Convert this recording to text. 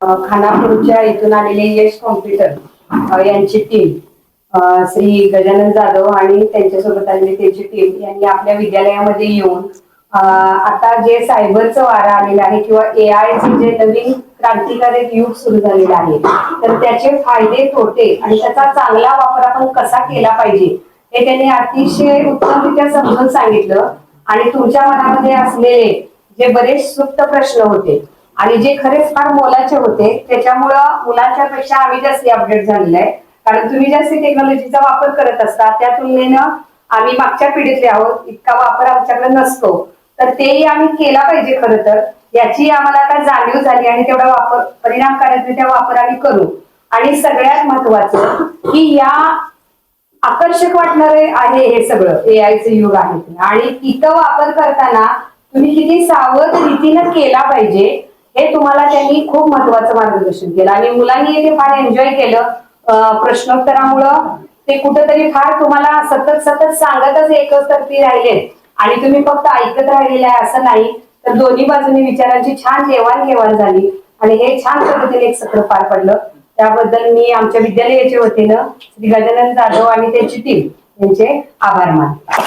खानापूरच्या इथून आलेले यश कॉम्प्युटर यांची टीम श्री गजानन जाधव आणि त्यांच्यासोबत आलेली त्यांची टीम यांनी आपल्या विद्यालयामध्ये येऊन आता जे सायबरचं वारं आलेलं आहे किंवा एआयचं जे नवीन क्रांतिकारक युग सुरू झालेलं आहे तर त्याचे फायदे तोटे आणि त्याचा चांगला वापर आपण कसा केला पाहिजे हे त्यांनी अतिशय उत्तमरित्या समजून सांगितलं. आणि तुमच्या मनामध्ये असलेले जे बरेच सुप्त प्रश्न होते आणि जे खरेच फार मोलाचे होते त्याच्यामुळं मुलांच्या पेक्षा आम्ही जास्त अपडेट झालेलं आहे. कारण तुम्ही जास्त टेक्नॉलॉजीचा वापर करत असता त्या तुलनेनं आम्ही मागच्या पिढीतले आहोत, इतका वापर आमच्याकडे नसतो. तर तेही आम्ही केला पाहिजे खरं तर याची आम्हाला आता जाणीव झाली आणि तेवढा वापर परिणामकारकरित्या वापर आम्ही करू. आणि सगळ्यात महत्वाचं की या आकर्षक वाटणारे आहे हे सगळं एआयचं युग आहे आणि तिथं वापर करताना तुम्ही किती सावध रीतीनं केला पाहिजे हे तुम्हाला त्यांनी खूप महत्वाचं मार्गदर्शन केलं आणि मुलांनी ते फार एन्जॉय केलं. प्रश्नोत्तरामुळं ते कुठंतरी फार तुम्हाला सतत सतत सांगतच एकच तर्फी राहिले आणि तुम्ही फक्त ऐकत राहिलेले आहे असं नाही. तर दोन्ही बाजूनी विचारांची छान देवाणघेवाण झाली आणि हे छान पद्धतीने एक सत्र पार पडलं. त्याबद्दल मी आमच्या विद्यालयाच्या वतीनं श्री गजानन जाधव आणि त्यांची टीम यांचे आभार मानते.